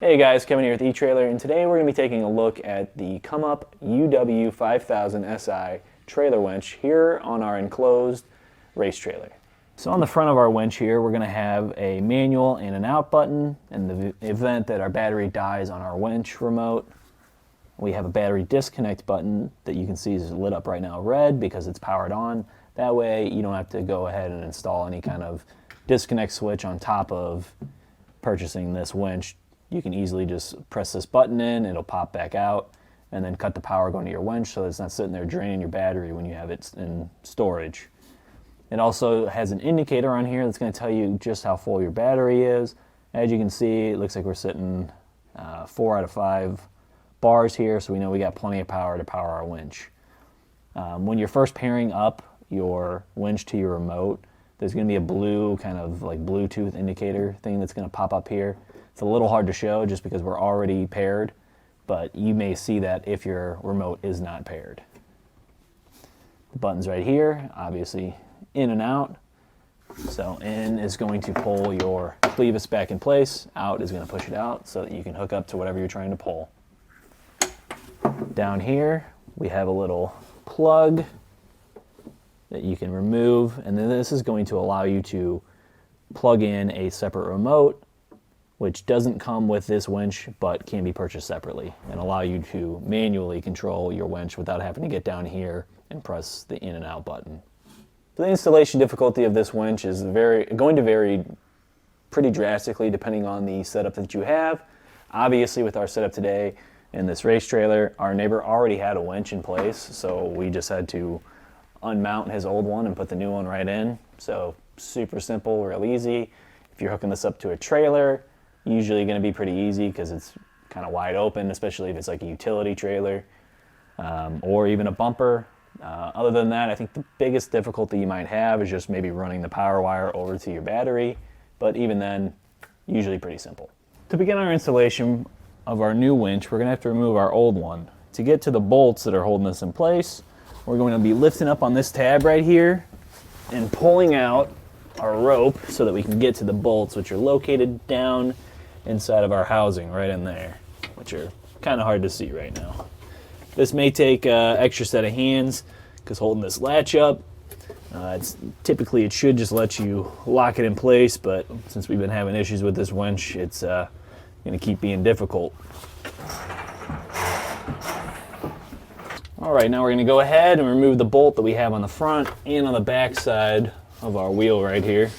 Hey guys, Kevin here with eTrailer, and today we're going to be taking a look at the ComeUp UW-5000si trailer winch here on our enclosed race trailer. So on the front of our winch here, we're going to have a manual in and out button. In the event that our battery dies on our winch remote, we have a battery disconnect button that you can see is lit up right now red because it's powered on. That way you don't have to go ahead and install any kind of disconnect switch on top of purchasing this winch. You can easily just press this button in, it'll pop back out, and then cut the power going to your winch so it's not sitting there draining your battery when you have it in storage. It also has an indicator on here that's going to tell you just how full your battery is. As you can see, it looks like we're sitting 4 out of 5 bars here, so we know we got plenty of power to power our winch. When you're first pairing up your winch to your remote, there's going to be a blue kind of like Bluetooth indicator thing that's going to pop up here. It's a little hard to show just because we're already paired, but you may see that if your remote is not paired. The button's right here, obviously in and out. So in is going to pull your clevis back in place, out is going to push it out so that you can hook up to whatever you're trying to pull. Down here we have a little plug that you can remove, and then this is going to allow you to plug in a separate remote which doesn't come with this winch but can be purchased separately and allow you to manually control your winch without having to get down here and press the in and out button. The installation difficulty of this winch is going to vary pretty drastically depending on the setup that you have. Obviously with our setup today in this race trailer, our neighbor already had a winch in place, so we just had to unmount his old one and put the new one right in. So super simple, real easy. If you're hooking this up to a trailer, usually going to be pretty easy because it's kind of wide open, especially if it's like a utility trailer or even a bumper. Other than that, I think the biggest difficulty you might have is just maybe running the power wire over to your battery, but even then, usually pretty simple. To begin our installation of our new winch, we're going to have to remove our old one. To get to the bolts that are holding this in place, we're going to be lifting up on this tab right here and pulling out our rope so that we can get to the bolts, which are located down inside of our housing right in there, which are kind of hard to see right now. This may take an extra set of hands because holding this latch up, typically it should just let you lock it in place, but since we've been having issues with this winch, it's going to keep being difficult. All right, now we're going to go ahead and remove the bolt that we have on the front and on the back side of our wheel right here.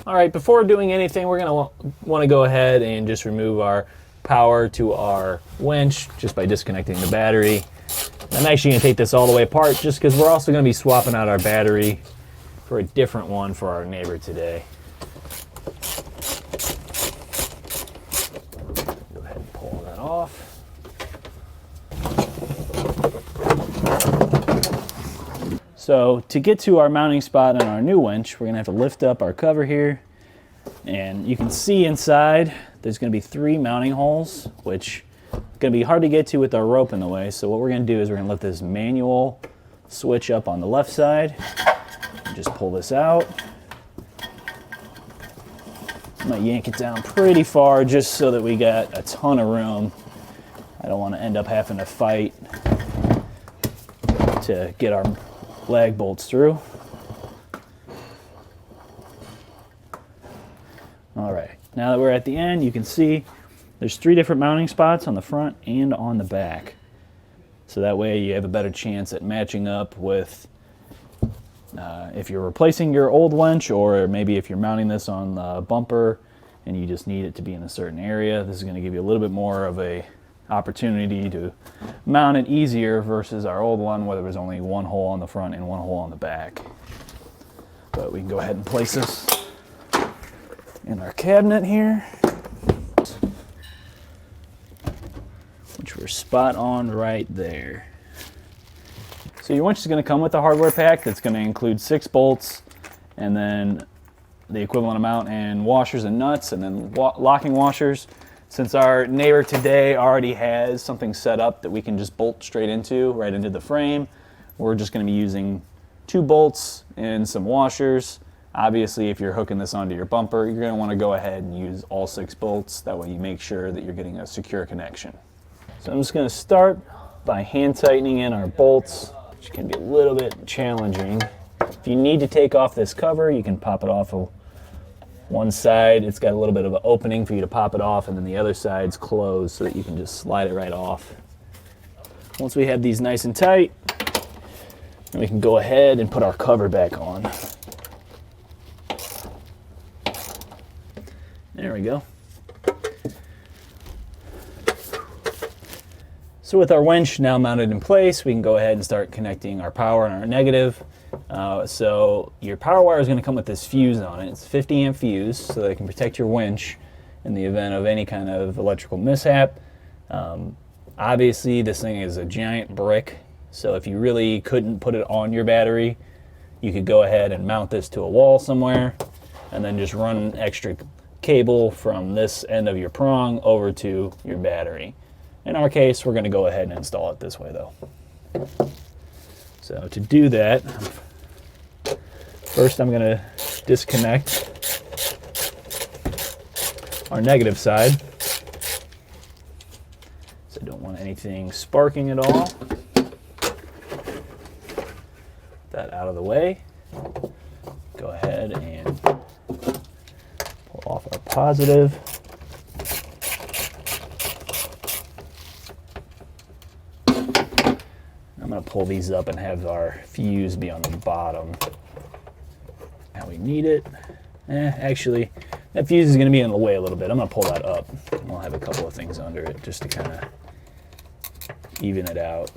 All right, before doing anything, we're going to want to go ahead and just remove our power to our winch just by disconnecting the battery. I'm actually going to take this all the way apart just because we're also going to be swapping out our battery for a different one for our neighbor today. Go ahead and pull that off. So to get to our mounting spot on our new winch, we're going to have to lift up our cover here, and you can see inside there's going to be 3 mounting holes, which is going to be hard to get to with our rope in the way. So what we're going to do is we're going to lift this manual switch up on the left side and just pull this out. I'm going to yank it down pretty far just so that we got a ton of room. I don't want to end up having to fight to get our lag bolts through. All right, now that we're at the end, you can see there's 3 different mounting spots on the front and on the back. So that way you have a better chance at matching up with if you're replacing your old winch, or maybe if you're mounting this on the bumper and you just need it to be in a certain area. This is going to give you a little bit more of a opportunity to mount it easier versus our old one where there was only 1 hole on the front and 1 hole on the back. But we can go ahead and place this in our cabinet here, which we're spot on right there. So your winch is going to come with a hardware pack that's going to include 6 bolts and then the equivalent amount in washers and nuts and then locking washers. Since our neighbor today already has something set up that we can just bolt straight into, right into the frame, we're just going to be using 2 bolts and some washers. Obviously, if you're hooking this onto your bumper, you're going to want to go ahead and use all 6 bolts. That way you make sure that you're getting a secure connection. So I'm just going to start by hand tightening in our bolts, which can be a little bit challenging. If you need to take off this cover, you can pop it off of one side. It's got a little bit of an opening for you to pop it off, and then the other side's closed so that you can just slide it right off. Once we have these nice and tight, then we can go ahead and put our cover back on. There we go. So with our winch now mounted in place, we can go ahead and start connecting our power and our negative. So your power wire is going to come with this fuse on it. It's a 50 amp fuse, so that it can protect your winch in the event of any kind of electrical mishap. Obviously, this thing is a giant brick, so if you really couldn't put it on your battery, you could go ahead and mount this to a wall somewhere and then just run an extra cable from this end of your prong over to your battery. In our case, we're going to go ahead and install it this way though. So to do that, first I'm going to disconnect our negative side. So I don't want anything sparking at all. Put that out of the way. Go ahead and pull off our positive. I'm going to pull these up and have our fuse be on the bottom. How we need it. Actually, that fuse is going to be in the way a little bit. I'm going to pull that up. We'll have a couple of things under it just to kind of even it out.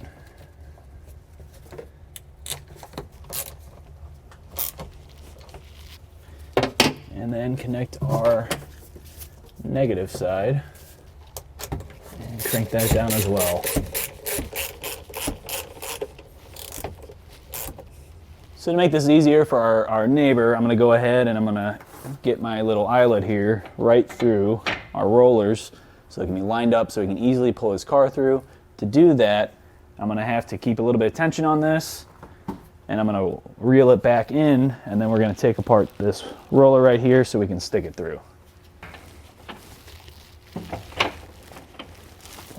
And then connect our negative side and crank that down as well. So to make this easier for our neighbor, I'm going to go ahead and I'm going to get my little eyelet here right through our rollers so it can be lined up so he can easily pull his car through. To do that, I'm going to have to keep a little bit of tension on this, and I'm going to reel it back in, and then we're going to take apart this roller right here so we can stick it through.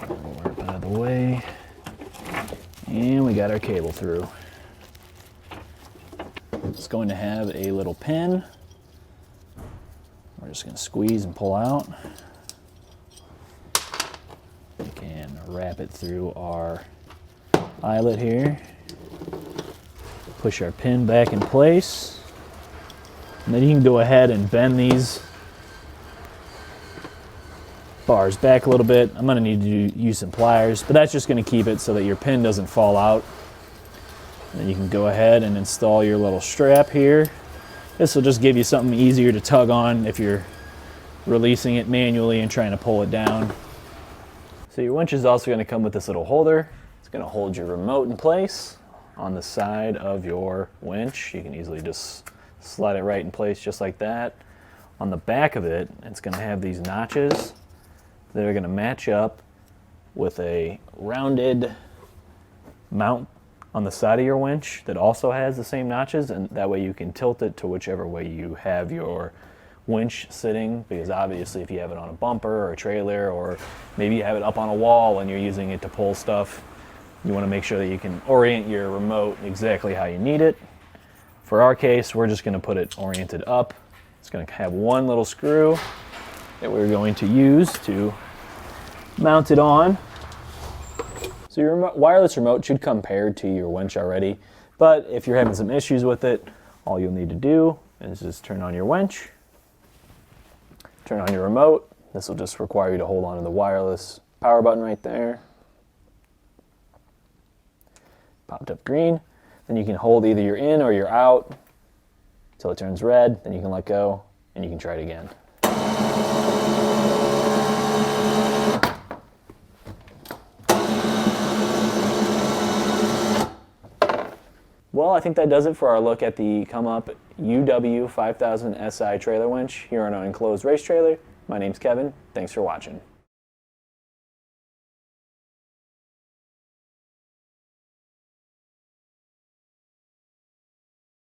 Roller out of the way, and we got our cable through. It's going to have a little pin. We're just going to squeeze and pull out. We can wrap it through our eyelet here. Push our pin back in place. And then you can go ahead and bend these bars back a little bit. I'm going to need to use some pliers, but that's just going to keep it so that your pin doesn't fall out. Then you can go ahead and install your little strap here. This will just give you something easier to tug on if you're releasing it manually and trying to pull it down. So your winch is also going to come with this little holder. It's going to hold your remote in place on the side of your winch. You can easily just slide it right in place just like that. On the back of it, it's going to have these notches that are going to match up with a rounded mount on the side of your winch that also has the same notches, and that way you can tilt it to whichever way you have your winch sitting, because obviously if you have it on a bumper or a trailer, or maybe you have it up on a wall and you're using it to pull stuff, you want to make sure that you can orient your remote exactly how you need it. For our case, we're just going to put it oriented up. It's going to have one little screw that we're going to use to mount it on. So your wireless remote should come paired to your winch already, but if you're having some issues with it, all you'll need to do is just turn on your winch, turn on your remote. This will just require you to hold on to the wireless power button right there. Popped up green. Then you can hold either your in or your out until it turns red, then you can let go and you can try it again. Well, I think that does it for our look at the ComeUp UW-5000si trailer winch here on our enclosed race trailer. My name's Kevin. Thanks for watching.